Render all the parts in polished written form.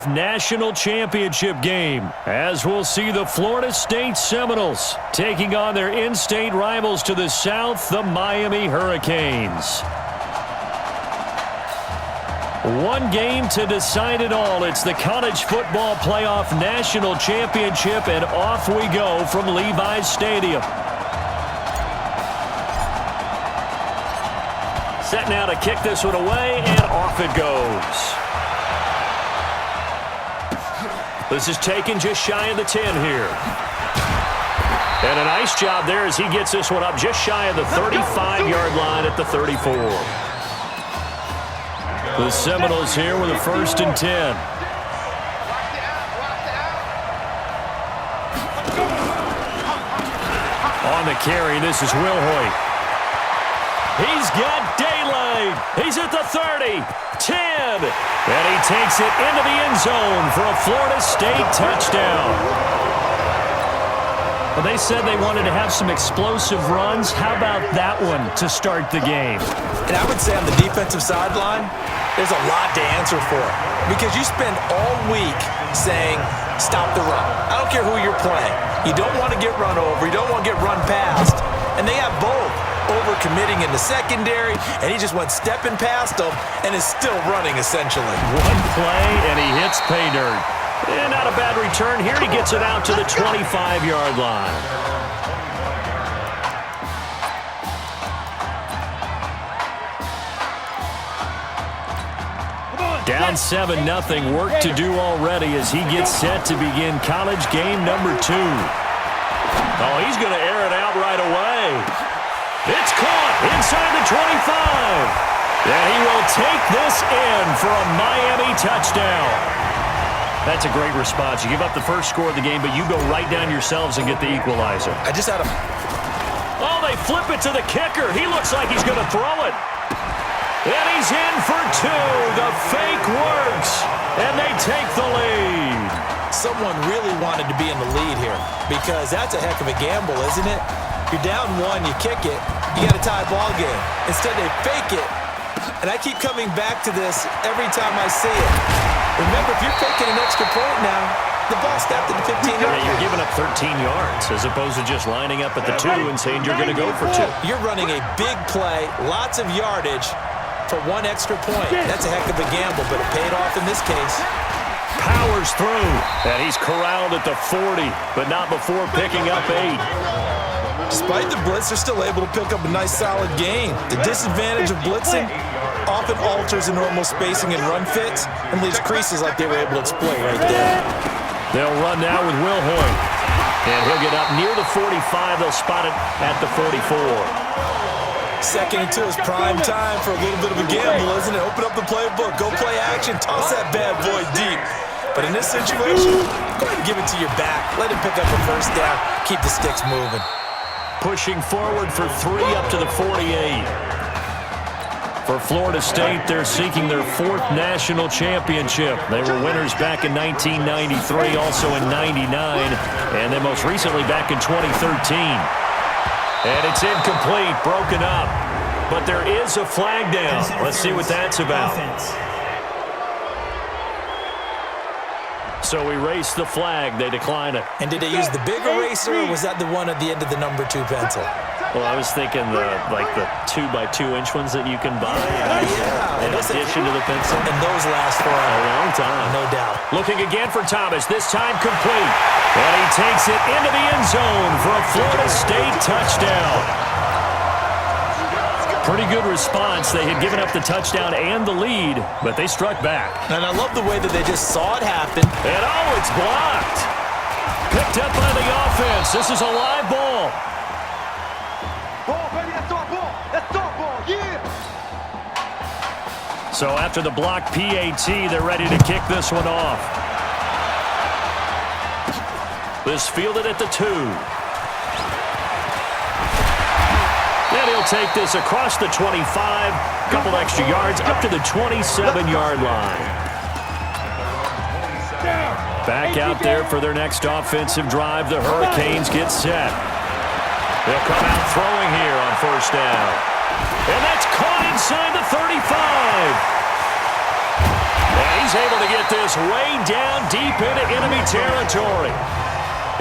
National championship game, as we'll see the Florida State Seminoles taking on their in-state rivals to the south, the Miami Hurricanes. One game to decide it all. It's the College Football Playoff National Championship, and off we go from Levi's Stadium. Set now to kick this one away, and off it goes. This is taken just shy of the 10 here. And a nice job there as he gets this one up just shy of the 35-yard line at the 34. The Seminoles here with a 1st and 10. On the carry, this is Wilhoit. He's got daylight. He's at the 30, 10, and he takes it into the end zone for a Florida State touchdown. Well, they said they wanted to have some explosive runs. How about that one to start the game? And I would say on the defensive sideline, there's a lot to answer for because you spend all week saying, stop the run. I don't care who you're playing. You don't want to get run over. You don't want to get run past. And they have both. Over-committing in the secondary, and he just went stepping past them and is still running, essentially. One play, and he hits pay dirt. And not a bad return here. He gets it out to the 25-yard line. Down 7-0. Work to do already as he gets set to begin college game number 2. Oh, he's going to air it out right away. It's caught inside the 25. And he will take this in for a Miami touchdown. That's a great response. You give up the first score of the game, but you go right down yourselves and get the equalizer. I just had a... Oh, they flip it to the kicker. He looks like he's going to throw it. And he's in for 2. The fake works. And they take the lead. Someone really wanted to be in the lead here because that's a heck of a gamble, isn't it? You're down 1, you kick it, you got a tie ball game. Instead, they fake it. And I keep coming back to this every time I see it. Remember, if you're faking an extra point now, the ball snapped at the 15-yard line. You're giving up 13 yards as opposed to just lining up at the 2 and saying you're going to go for 2. You're running a big play, lots of yardage for 1 extra point. That's a heck of a gamble, but it paid off in this case. Powers through, and he's corralled at the 40, but not before picking up 8. Despite the blitz, they're still able to pick up a nice, solid gain. The disadvantage of blitzing often alters the normal spacing and run fits and leaves creases like they were able to exploit right there. They'll run now with Wilhoit. And he'll get up near the 45. They'll spot it at the 44. 2nd and 2 is prime time for a little bit of a gamble, isn't it? Open up the playbook, go play action, toss that bad boy deep. But in this situation, go ahead and give it to your back. Let him pick up a 1st down, keep the sticks moving. Pushing forward for 3 up to the 48. For Florida State, they're seeking their 4th national championship. They were winners back in 1993, also in 99, and then most recently back in 2013. And it's incomplete, broken up. But there is a flag down. Let's see what that's about. So we race the flag. They decline it. And did they use the big eraser, or was that the one at the end of the number 2 pencil? Well, I was thinking the 2x2-inch ones that you can buy in addition to the pencil. And those last for a long time. No doubt. Looking again for Thomas, this time complete. And he takes it into the end zone for a Florida State touchdown. Pretty good response. They had given up the touchdown and the lead, but they struck back. And I love the way that they just saw it happen. And oh, it's blocked. Picked up by the offense. This is a live ball. Ball, baby, that's our ball. That's our ball, yeah. So after the blocked PAT, they're ready to kick this one off. This fielded at the 2. And he'll take this across the 25, couple extra yards, up to the 27-yard line. Back out there for their next offensive drive. The Hurricanes get set. They'll come out throwing here on 1st down. And that's caught inside the 35. And he's able to get this way down deep into enemy territory.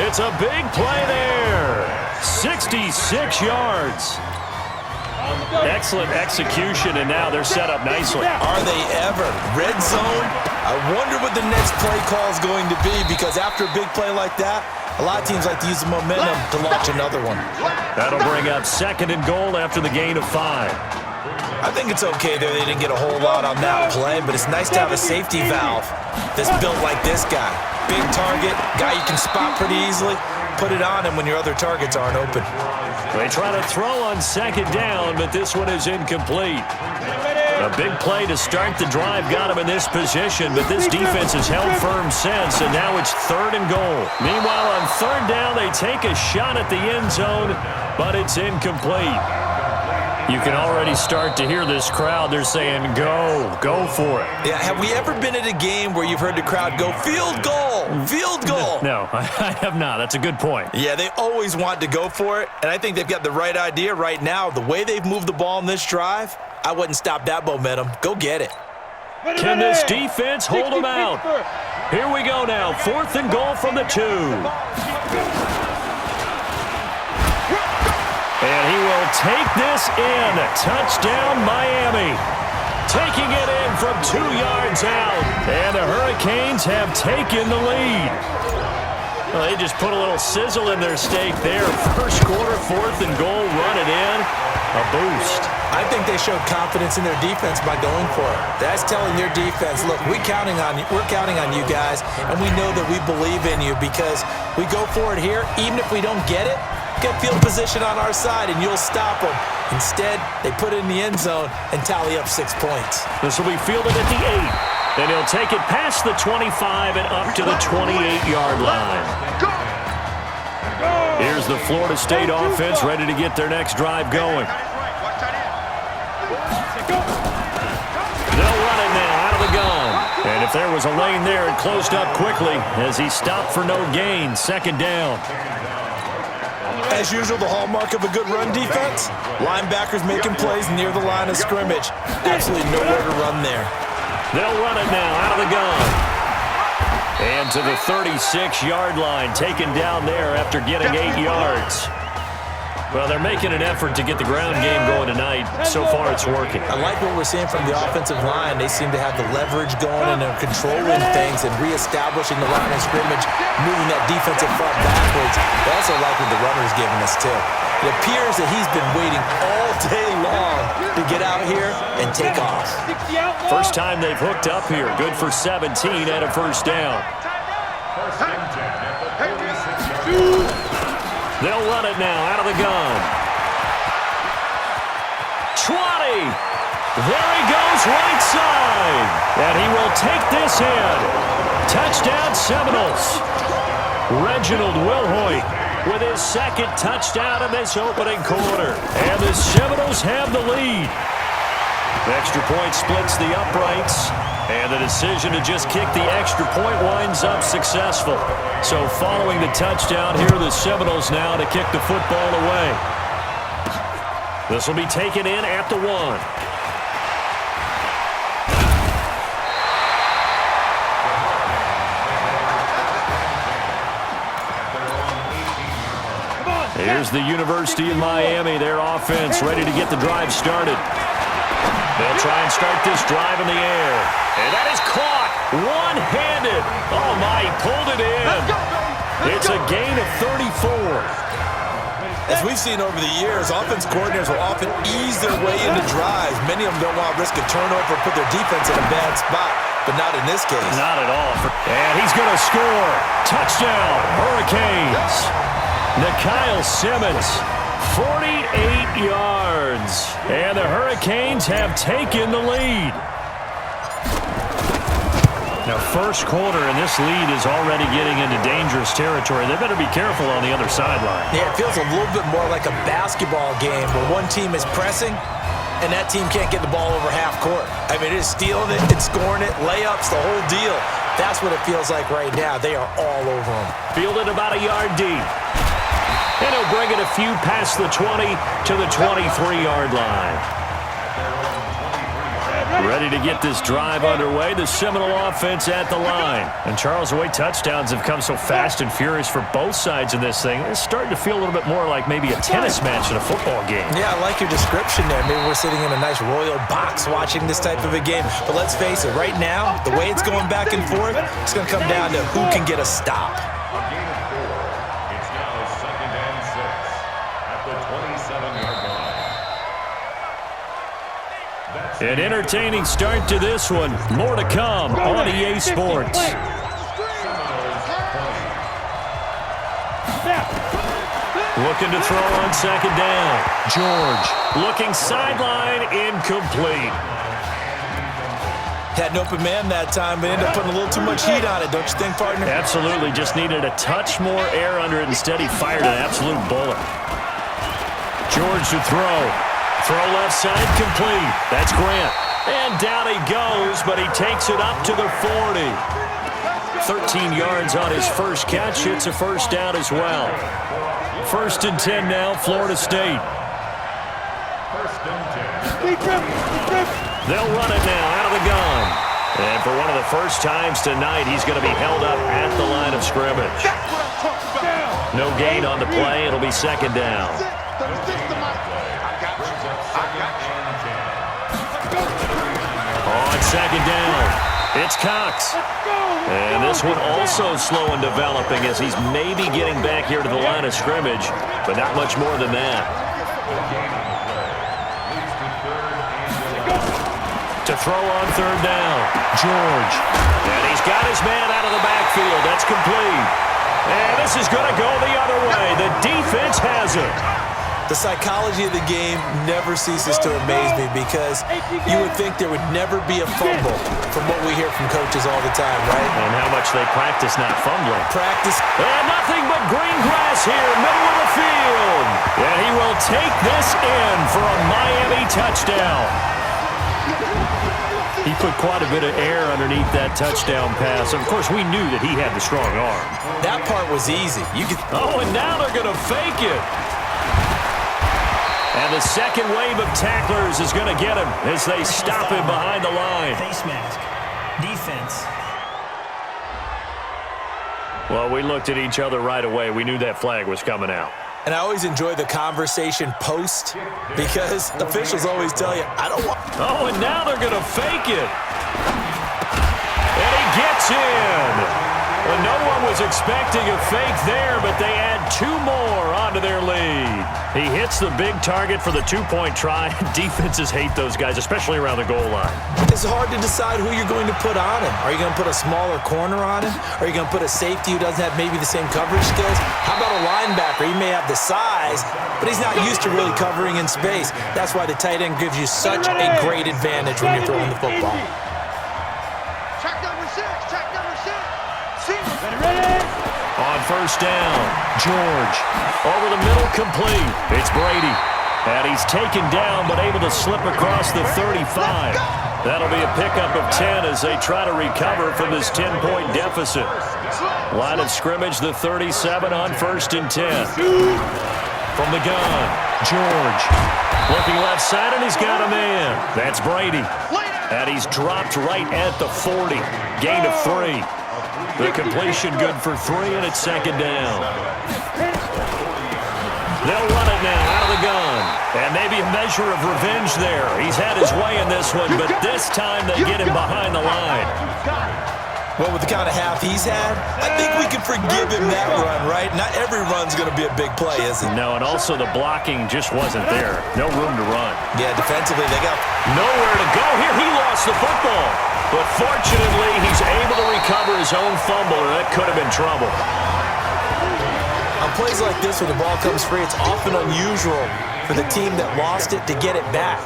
It's a big play there. 66 yards. Excellent execution, and now they're set up nicely. Are they ever? Red zone? I wonder what the next play call is going to be, because after a big play like that, a lot of teams like to use the momentum to launch another one. That'll bring up 2nd and goal after the gain of 5. I think it's okay that they didn't get a whole lot on that play, but it's nice to have a safety valve that's built like this guy. Big target, guy you can spot pretty easily. Put it on him when your other targets aren't open. They try to throw on 2nd down, but this one is incomplete. A big play to start the drive got him in this position, but this defense has held firm since, and now it's 3rd and goal. Meanwhile, on 3rd down, they take a shot at the end zone, but it's incomplete. You can already start to hear this crowd. They're saying, go for it. Yeah, have we ever been at a game where you've heard the crowd go, field goal, field goal? No, I have not. That's a good point. Yeah, they always want to go for it, and I think they've got the right idea right now. The way they've moved the ball in this drive, I wouldn't stop that momentum. Go get it. Can this defense hold them out? Here we go now. 4th and goal from the 2. And he will take this in. Touchdown, Miami. Taking it in from 2 yards out. And the Hurricanes have taken the lead. Well, they just put a little sizzle in their steak there. First quarter, 4th and goal, run it in. A boost. I think they showed confidence in their defense by going for it. That's telling their defense, look, we're counting on you guys, and we know that we believe in you because we go for it here. Even if we don't get it, get field position on our side, and you'll stop them. Instead, they put it in the end zone and tally up 6 points. This will be fielded at the 8. And he'll take it past the 25 and up to the 28-yard line. Here's the Florida State offense ready to get their next drive going. They'll run it now out of the gun. And if there was a lane there, it closed up quickly as he stopped for no gain. 2nd down. As usual, the hallmark of a good run defense, linebackers making plays near the line of scrimmage. Absolutely nowhere to run there. They'll run it now out of the gun. And to the 36-yard line, taken down there after getting 8 yards. Well, they're making an effort to get the ground game going tonight. So far, it's working. I like what we're seeing from the offensive line. They seem to have the leverage going and they're controlling things and reestablishing the line of scrimmage, moving that defensive front backwards. I also like what the runner's giving us, too. It appears that he's been waiting all day long to get out here and take off. First time they've hooked up here. Good for 17 and a 1st down. They'll run it now out of the gun. 20. There he goes right side. And he will take this in. Touchdown Seminoles. Reginald Wilhoit with his 2nd touchdown in this opening quarter. And the Seminoles have the lead. The extra point splits the uprights. And the decision to just kick the extra point winds up successful. So following the touchdown, here are the Seminoles now to kick the football away. This will be taken in at the 1. Here's the University of Miami, their offense ready to get the drive started. They'll try and start this drive in the air. And that is caught one-handed. Oh, my, he pulled it in. It's a gain of 34. As we've seen over the years, offense coordinators will often ease their way into drives. Many of them don't want to risk a turnover or put their defense in a bad spot, but not in this case. Not at all. And he's going to score. Touchdown, Hurricanes. Nikhil Simmons, 48 yards. And the Hurricanes have taken the lead. Now, first quarter, and this lead is already getting into dangerous territory. They better be careful on the other sideline. Yeah, it feels a little bit more like a basketball game where one team is pressing and that team can't get the ball over half court. I mean, it is stealing it, it's scoring it, layups, the whole deal. That's what it feels like right now. They are all over them. Fielded about a yard deep. And he'll bring it a few past the 20 to the 23-yard line. Ready to get this drive underway. The Seminole offense at the line. And Charles, the way touchdowns have come so fast and furious for both sides in this thing, it's starting to feel a little bit more like maybe a tennis match in a football game. Yeah, I like your description there. Maybe we're sitting in a nice royal box watching this type of a game. But let's face it, right now, the way it's going back and forth, it's going to come down to who can get a stop. It's now 2nd and 6 at the 27-yard line. An entertaining start to this one. More to come on EA Sports. Looking to throw on 2nd down. George looking sideline, incomplete. Had an open man that time, but ended up putting a little too much heat on it, don't you think, partner? Absolutely. Just needed a touch more air under it. Instead, he fired an absolute bullet. George to throw. Throw left side, complete. That's Grant. And down he goes, but he takes it up to the 40. 13 yards on his first catch. It's a first down as well. 1st and 10 now, Florida State. 1st and 10. They'll run it now out of the gun. And for one of the first times tonight, he's going to be held up at the line of scrimmage. No gain on the play. It'll be 2nd down. On 2nd down, it's Cox. And this one also slow in developing as he's maybe getting back here to the line of scrimmage, but not much more than that. To throw on 3rd down, George. And he's got his man out of the backfield. That's complete. And this is going to go the other way. The defense has it. The psychology of the game never ceases to amaze me because you would think there would never be a fumble from what we hear from coaches all the time, right? And how much they practice not fumbling. Practice. And nothing but green grass here, middle of the field. And he will take this in for a Miami touchdown. He put quite a bit of air underneath that touchdown pass. Of course, we knew that he had the strong arm. That part was easy. Oh, and now they're going to fake it. And the second wave of tacklers is going to get him as they stop him behind the line. Face mask. Defense. Well, we looked at each other right away. We knew that flag was coming out. And I always enjoy the conversation post because officials always tell you, I don't want... Oh, and now they're going to fake it. And he gets in. Well, no one was expecting a fake there, but they add 2 more onto their lead. He hits the big target for the 2-point try. Defenses hate those guys, especially around the goal line. It's hard to decide who you're going to put on him. Are you going to put a smaller corner on him? Are you going to put a safety who doesn't have maybe the same coverage skills? How about a linebacker? He may have the size, but he's not used to really covering in space. That's why the tight end gives you such a great advantage when you're throwing the football. Check number 6. Check number 6. On 1st down, George. Over the middle, complete. It's Brady. And he's taken down, but able to slip across the 35. That'll be a pickup of 10 as they try to recover from this 10-point deficit. Line of scrimmage, the 37 on 1st and 10. From the gun, George. Looking left side, and he's got a man. That's Brady. And he's dropped right at the 40. Gain of 3. The completion good for 3, and it's 2nd down. They'll run it now out of the gun. And maybe a measure of revenge there. He's had his way in this one, but this time they get him behind the line. Well, with the kind of half he's had, I think we can forgive him that run, right? Not every run's going to be a big play, is it? No, and also the blocking just wasn't there. No room to run. Yeah, defensively, they got nowhere to go here. He lost the football. But fortunately, he's able to recover his own fumble, and that could have been trouble. On plays like this, when the ball comes free, it's often unusual for the team that lost it to get it back.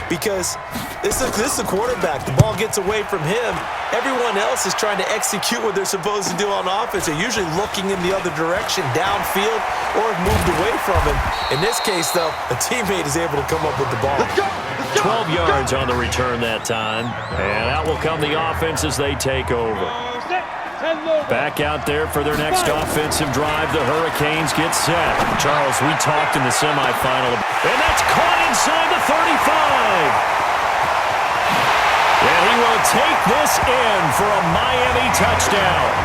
Because this is the quarterback. The ball gets away from him. Everyone else is trying to execute what they're supposed to do on offense. They're usually looking in the other direction, downfield, or have moved away from him. In this case, though, a teammate is able to come up with the ball. 12 yards on the return that time. And out will come the offense as they take over. Back out there for their next offensive drive. The Hurricanes get set. Charles, we talked in the semifinal. And that's caught inside the 35. he will take this in for a Miami touchdown.